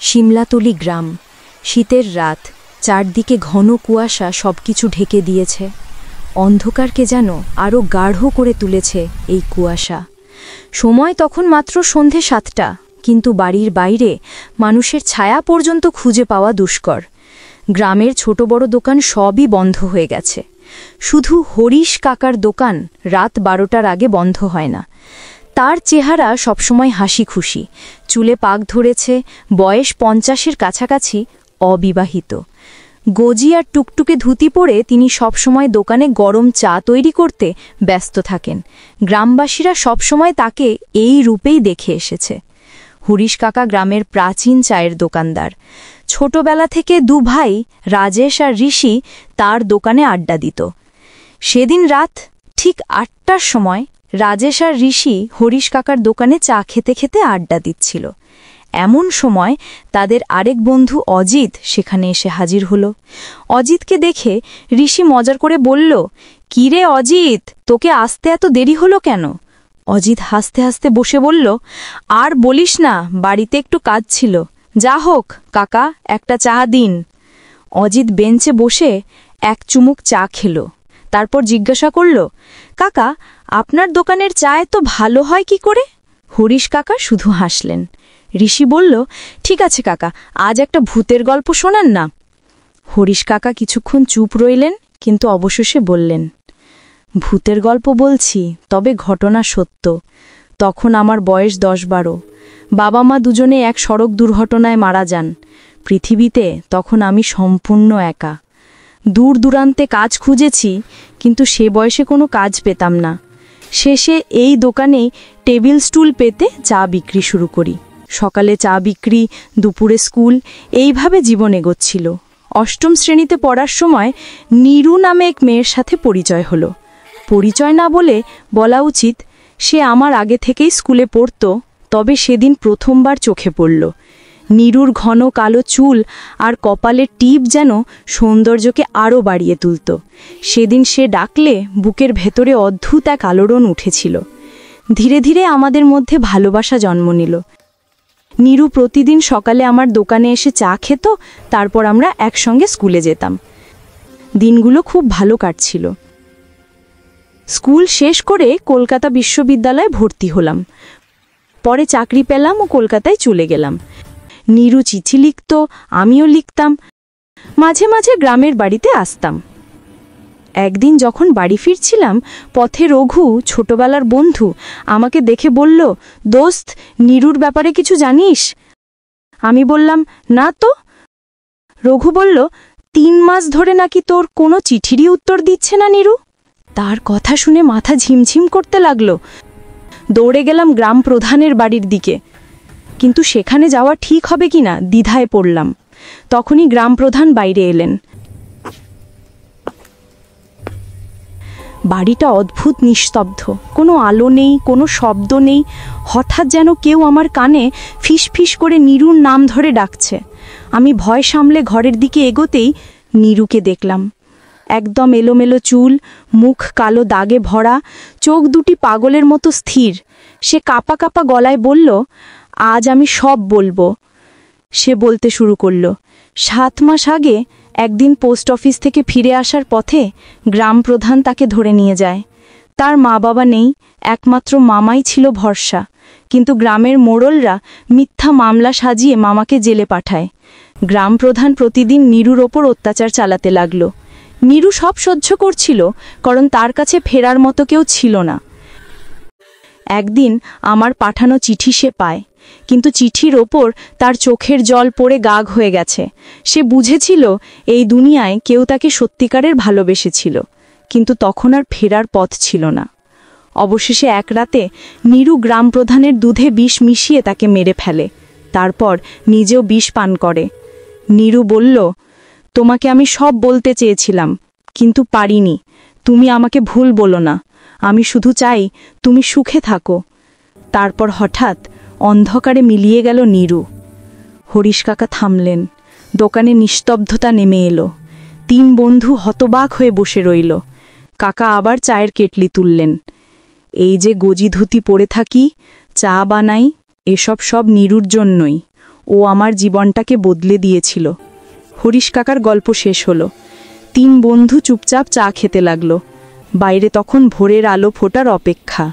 শিমলাতলি গ্রাম। শীতের রাত, চারদিকে ঘন কুয়াশা সবকিছু ঢেকে দিয়েছে। অন্ধকারকে যেন আরও গাঢ় করে তুলেছে এই কুয়াশা। সময় তখন মাত্র সন্ধে 7টা, কিন্তু বাড়ির বাইরে মানুষের ছায়া পর্যন্ত খুঁজে পাওয়া দুষ্কর। গ্রামের ছোট বড় দোকান সবই বন্ধ হয়ে গেছে। শুধু হরিশ কাকার দোকান রাত 12টার আগে বন্ধ হয় না। তার চেহারা সবসময় হাসি খুশি, চুলে পাক ধরেছে, বয়স 50-এর কাছাকাছি, অবিবাহিত। গজি আর টুকটুকে ধুতি পরে তিনি সবসময় দোকানে গরম চা তৈরি করতে ব্যস্ত থাকেন। গ্রামবাসীরা সবসময় তাকে এই রূপেই দেখে এসেছে। হরিশ কাকা গ্রামের প্রাচীন চায়ের দোকানদার। ছোটবেলা থেকে দু ভাই রাজেশ আর ঋষি তার দোকানে আড্ডা দিত। সেদিন রাত ঠিক 8টার সময় রাজেশ আর ঋষি হরিশ কাকার দোকানে চা খেতে খেতে আড্ডা দিচ্ছিল। এমন সময় তাদের আরেক বন্ধু অজিত সেখানে এসে হাজির হলো। অজিতকে দেখে ঋষি মজার করে বলল, "কি রে অজিত, তোকে আসতে এত দেরি হলো কেন?" অজিত হাসতে হাসতে বসে বলল, "আর বলিস না, বাড়িতে একটু কাজ ছিল। যা হোক কাকা, একটা চা দিন।" অজিত বেঞ্চে বসে এক চুমুক চা খেল, তারপর জিজ্ঞাসা করল, "কাকা, আপনার দোকানের চা এত ভালো হয় কি করে?" হরিশ কাকা শুধু হাসলেন। ঋষি বলল, "ঠিক আছে কাকা, আজ একটা ভূতের গল্প শোনান না।" হরিশ কাকা কিছুক্ষণ চুপ রইলেন, কিন্তু অবশেষে বললেন, "ভূতের গল্প বলছি, তবে ঘটনা সত্য। তখন আমার বয়স 10-12। বাবা মা দুজনে এক সড়ক দুর্ঘটনায় মারা যান। পৃথিবীতে তখন আমি সম্পূর্ণ একা। দূর দূরান্তে কাজ খুঁজেছি, কিন্তু সে বয়সে কোনো কাজ পেতাম না। শেষে এই দোকানেই টেবিল স্টুল পেতে চা বিক্রি শুরু করি। সকালে চা বিক্রি, দুপুরে স্কুল, এইভাবে জীবন এগোচ্ছিল। 8ম শ্রেণীতে পড়ার সময় নীরু নামে এক মেয়ের সাথে পরিচয় হলো। পরিচয় না বলে বলা উচিত, সে আমার আগে থেকেই স্কুলে পড়ত, তবে সেদিন প্রথমবার চোখে পড়ল। নীরুর ঘন কালো চুল আর কপালের টিপ যেন সৌন্দর্যকে আরও বাড়িয়ে তুলত। সেদিন সে ডাকলে বুকের ভেতরে অদ্ভুত এক আলোড়ন উঠেছিল। ধীরে ধীরে আমাদের মধ্যে ভালোবাসা জন্ম নিল। নীরু প্রতিদিন সকালে আমার দোকানে এসে চা খেত, তারপর আমরা একসঙ্গে স্কুলে যেতাম। দিনগুলো খুব ভালো কাটছিল। স্কুল শেষ করে কলকাতা বিশ্ববিদ্যালয়ে ভর্তি হলাম। পরে চাকরি পেলাম ও কলকাতায় চলে গেলাম। নীরু চিঠি লিখত, আমিও লিখতাম। মাঝে মাঝে গ্রামের বাড়িতে আসতাম। একদিন যখন বাড়ি ফিরছিলাম, পথে রঘু, ছোটবেলার বন্ধু, আমাকে দেখে বলল, "দোস্ত, নীরুর ব্যাপারে কিছু জানিস?" আমি বললাম, "না তো।" রঘু বলল, 3 মাস ধরে নাকি তোর কোনো চিঠিরই উত্তর দিচ্ছে না নীরু। তার কথা শুনে মাথা ঝিমঝিম করতে লাগলো। দৌড়ে গেলাম গ্রাম প্রধানের বাড়ির দিকে, কিন্তু সেখানে যাওয়া ঠিক হবে কিনা দ্বিধায় পড়লাম। তখনই গ্রাম প্রধান বাইরে এলেন। বাড়িটা অদ্ভুত নিস্তব্ধ, কোনো আলো নেই, কোনো শব্দ নেই। হঠাৎ যেন কেউ আমার কানে ফিসফিস করে নীরুর নাম ধরে ডাকছে। আমি ভয় সামলে ঘরের দিকে এগোতেই নীরুকে দেখলাম। একদম এলোমেলো চুল, মুখ কালো দাগে ভরা, চোখ দুটি পাগলের মতো স্থির। সে কাঁপা কাঁপা গলায় বলল, "আজ আমি সব বলবো।" সে বলতে শুরু করল, 7 মাস আগে একদিন পোস্ট অফিস থেকে ফিরে আসার পথে গ্রাম প্রধান তাকে ধরে নিয়ে যায়। তার মা বাবা নেই, একমাত্র মামাই ছিল ভরসা। কিন্তু গ্রামের মোড়লরা মিথ্যা মামলা সাজিয়ে মামাকে জেলে পাঠায়। গ্রাম প্রধান প্রতিদিন নীরুর ওপর অত্যাচার চালাতে লাগল। নীরু সব সহ্য করছিল, কারণ তার কাছে ফেরার মতো কেউ ছিল না। একদিন আমার পাঠানো চিঠি সে পায়, কিন্তু চিঠির ওপর তার চোখের জল পড়ে গাগ হয়ে গেছে। সে বুঝেছিল এই দুনিয়ায় কেউ তাকে সত্যিকারের ভালোবেসেছিল, কিন্তু তখন আর ফেরার পথ ছিল না। অবশেষে এক রাতে নীরু গ্রাম প্রধানের দুধে বিষ মিশিয়ে তাকে মেরে ফেলে, তারপর নিজেও বিষ পান করে। নীরু বলল, "তোমাকে আমি সব বলতে চেয়েছিলাম, কিন্তু পারিনি। তুমি আমাকে ভুল বলো না। আমি শুধু চাই তুমি সুখে থাকো।" তারপর হঠাৎ অন্ধকারে মিলিয়ে গেল নীরু। হরিশ কাকা থামলেন। দোকানে নিস্তব্ধতা নেমে এলো। 3 বন্ধু হতবাক হয়ে বসে রইল। কাকা আবার চায়ের কেটলি তুললেন। "এই যে গজি ধুতি পরে থাকি, চা বানাই, এসব সব নীরুর জন্যই। ও আমার জীবনটাকে বদলে দিয়েছিল। হরিশ কাকার গল্প শেষ হলো। 3 বন্ধু চুপচাপ চা খেতে লাগলো। বাইরে তখন ভোরের আলো ফোটার অপেক্ষা।